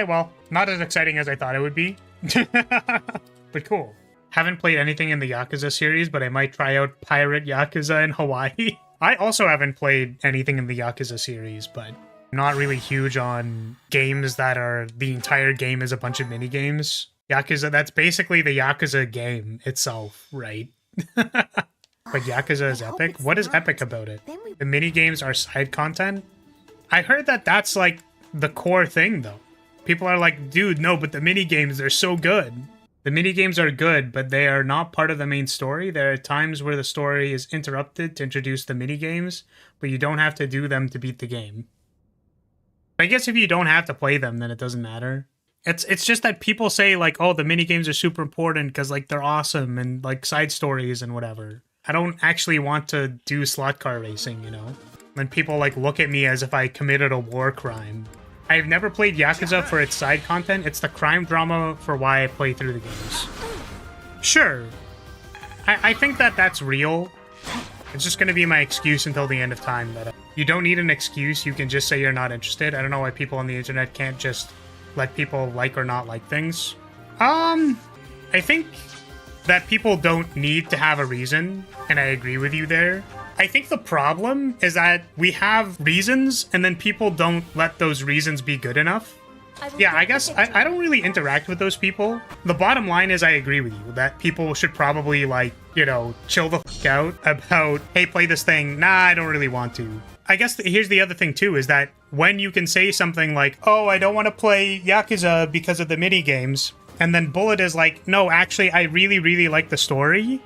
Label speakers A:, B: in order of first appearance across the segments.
A: Alright, well, not as exciting as I thought it would be. But cool. Haven't played anything in the Yakuza series, but I might try out Pirate Yakuza in Hawaii. I also haven't played anything in the Yakuza series, but I'm not really huge on games that are the entire game is a bunch of mini games. Yakuza, that's basically the Yakuza game itself, right? But Yakuza is epic? What is epic about it? The mini games are side content? I heard that that's like the core thing though. People are like, dude, no, but the mini games, they're so good. The minigames are good, but they are not part of the main story. There are times where the story is interrupted to introduce the minigames, but you don't have to do them to beat the game. I guess if you don't have to play them, then it doesn't matter. It's just that people say, like, oh, the minigames are super important because, like, they're awesome and, like, side stories and whatever. I don't actually want to do slot car racing, you know? When people, like, look at me as if I committed a war crime. I've never played Yakuza for its side content. It's the crime drama for why I play through the games. Sure. I think that that's real. It's just going to be my excuse until the end of time. That you don't need an excuse. You can just say you're not interested. I don't know why people on the internet can't just let people like or not like things. I think that people don't need to have a reason, and I agree with you there. I think the problem is that we have reasons and then people don't let those reasons be good enough. Yeah, I guess I don't really interact with those people. The bottom line is I agree with you that people should probably, like, you know, chill the fuck out about, hey, play this thing. Nah, I don't really want to. I guess here's the other thing too, is that when you can say something like, oh, I don't want to play Yakuza because of the mini games, and then Bullet is like, no, actually, I really, really like the story.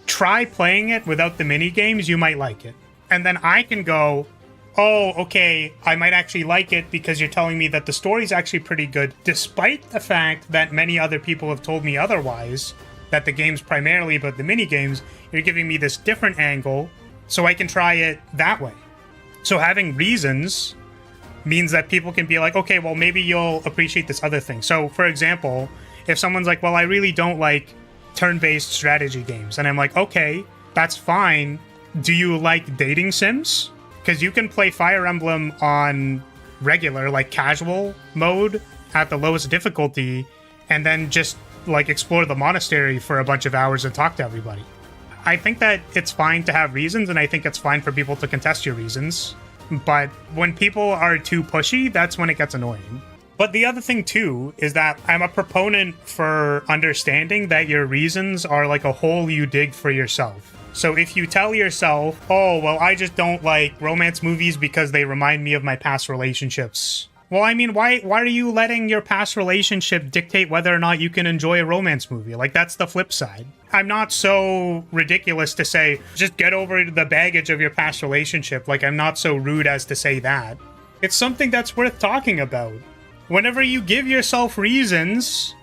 A: Try playing it without the mini games, you might like it. And then I can go, oh, okay, I might actually like it because you're telling me that the story's actually pretty good, despite the fact that many other people have told me otherwise, that the game's primarily about the mini games. You're giving me this different angle, so I can try it that way. So having reasons means that people can be like, okay, well, maybe you'll appreciate this other thing. So, for example, if someone's like, well, I really don't like turn-based strategy games, and I'm like, okay, that's fine. Do you like dating sims? Because you can play Fire Emblem on regular, like casual mode at the lowest difficulty, and then just like explore the monastery for a bunch of hours and talk to everybody. I think that it's fine to have reasons, and I think it's fine for people to contest your reasons. But when people are too pushy, that's when it gets annoying. But the other thing, too, is that I'm a proponent for understanding that your reasons are like a hole you dig for yourself. So if you tell yourself, oh, well, I just don't like romance movies because they remind me of my past relationships. Well, I mean, why are you letting your past relationship dictate whether or not you can enjoy a romance movie? Like, that's the flip side. I'm not so ridiculous to say, just get over the baggage of your past relationship. Like, I'm not so rude as to say that. It's something that's worth talking about. Whenever you give yourself reasons,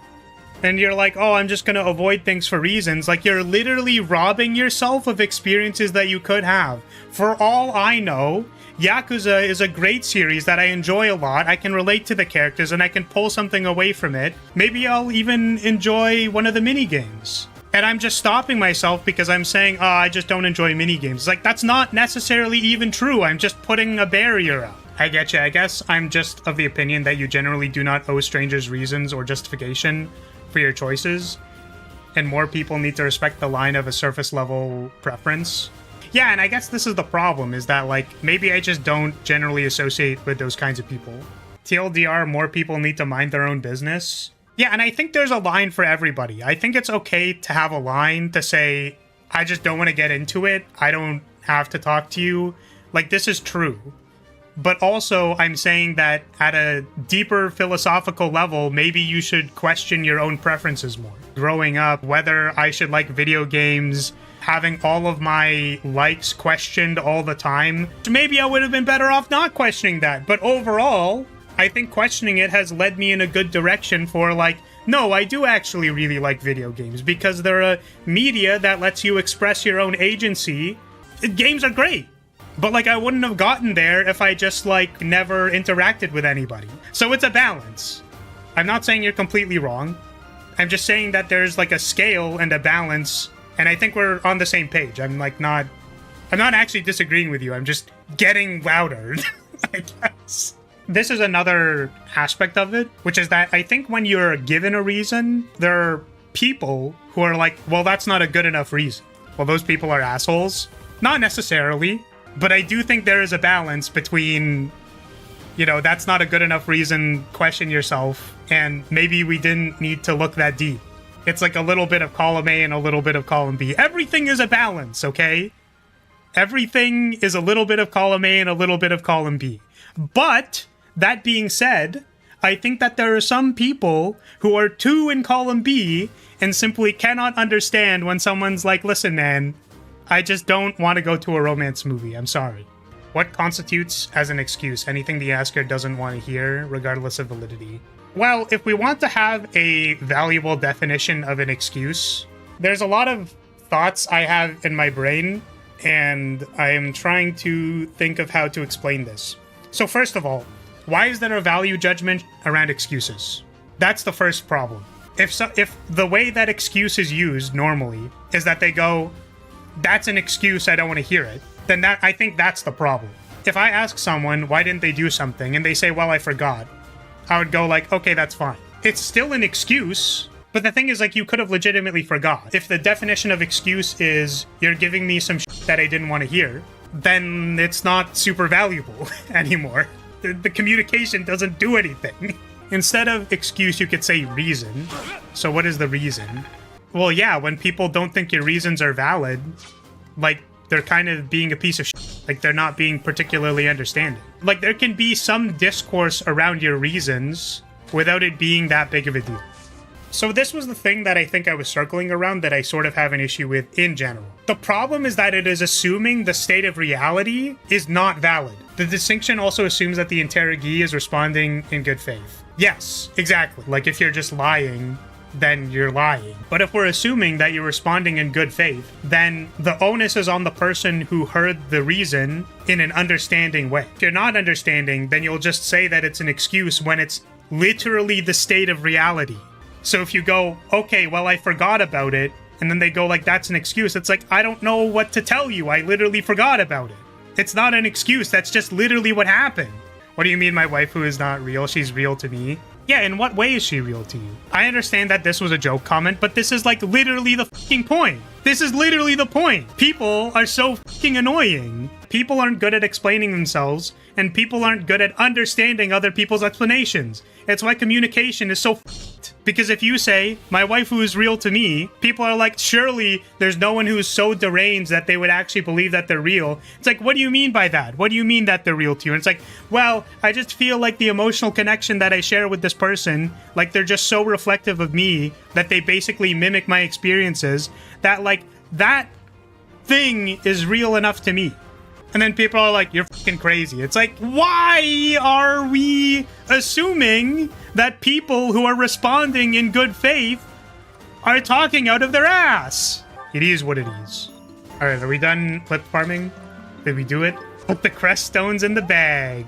A: and you're like, oh, I'm just going to avoid things for reasons, like, you're literally robbing yourself of experiences that you could have. For all I know, Yakuza is a great series that I enjoy a lot. I can relate to the characters, and I can pull something away from it. Maybe I'll even enjoy one of the mini-games. And I'm just stopping myself because I'm saying, oh, I just don't enjoy mini-games. Like, that's not necessarily even true. I'm just putting a barrier up. I get you. I guess I'm just of the opinion that you generally do not owe strangers reasons or justification for your choices, and more people need to respect the line of a surface level preference. Yeah, and I guess this is the problem, is that, like, maybe I just don't generally associate with those kinds of people. TLDR, more people need to mind their own business. Yeah, and I think there's a line for everybody. I think it's okay to have a line to say, I just don't want to get into it. I don't have to talk to you. Like, this is true. But also, I'm saying that at a deeper philosophical level, maybe you should question your own preferences more. Growing up, whether I should like video games, having all of my likes questioned all the time, maybe I would have been better off not questioning that. But overall, I think questioning it has led me in a good direction for, like, no, I do actually really like video games because they're a media that lets you express your own agency. Games are great. But, like, I wouldn't have gotten there if I just, like, never interacted with anybody. So it's a balance. I'm not saying you're completely wrong. I'm just saying that there's, like, a scale and a balance, and I think we're on the same page. I'm not actually disagreeing with you. I'm just getting louder, I guess. this is another aspect of it, which is that I think when you're given a reason, there are people who are like, well, that's not a good enough reason. Well, those people are assholes. Not necessarily, but I do think there is a balance between, you know, that's not a good enough reason, question yourself, and maybe we didn't need to look that deep. It's like a little bit of column A and a little bit of column B. Everything is a balance, okay? Everything is a little bit of column A and a little bit of column B. But, that being said, I think that there are some people who are too in column B and simply cannot understand when someone's like, listen, man, I just don't want to go to a romance movie. I'm sorry. What constitutes as an excuse? Anything the asker doesn't want to hear, regardless of validity. Well, if we want to have a valuable definition of an excuse, there's a lot of thoughts I have in my brain, and I am trying to think of how to explain this. So first of all, why is there a value judgment around excuses? That's the first problem. If the way that excuse is used normally is that they go, that's an excuse, I don't want to hear it, then I think that's the problem. If I ask someone, why didn't they do something, and they say, well, I forgot, I would go like, okay, that's fine. It's still an excuse, but the thing is, like, you could have legitimately forgot. If the definition of excuse is, you're giving me some shit that I didn't want to hear, then it's not super valuable anymore. The communication doesn't do anything. Instead of excuse, you could say reason. So what is the reason? Well, yeah, when people don't think your reasons are valid, like, they're kind of being a piece of shit. Like, they're not being particularly understanding. Like, there can be some discourse around your reasons without it being that big of a deal. So this was the thing that I think I was circling around that I sort of have an issue with in general. The problem is that it is assuming the state of reality is not valid. The distinction also assumes that the interrogee is responding in good faith. Yes, exactly. Like, if you're just lying, then you're lying. But if we're assuming that you're responding in good faith, then the onus is on the person who heard the reason in an understanding way. If you're not understanding, then you'll just say that it's an excuse when it's literally the state of reality. So if you go, okay, well, I forgot about it, and then they go like, that's an excuse, it's like, I don't know what to tell you. I literally forgot about it. It's not an excuse. That's just literally what happened. What do you mean my waifu is not real? She's real to me. Yeah, in what way is she real to you? I understand that this was a joke comment, but this is like literally the fucking point. This is literally the point. People are so fucking annoying. People aren't good at explaining themselves, and people aren't good at understanding other people's explanations. It's why communication is so f***ed. Because if you say, my waifu is real to me, people are like, surely there's no one who is so deranged that they would actually believe that they're real. It's like, what do you mean by that? What do you mean that they're real to you? And it's like, well, I just feel like the emotional connection that I share with this person, like they're just so reflective of me that they basically mimic my experiences, that like, that thing is real enough to me. And then people are like, you're fucking crazy. It's like, why are we assuming that people who are responding in good faith are talking out of their ass? It is what it is. All right, are we done clip farming? Did we do it? Put the crest stones in the bag.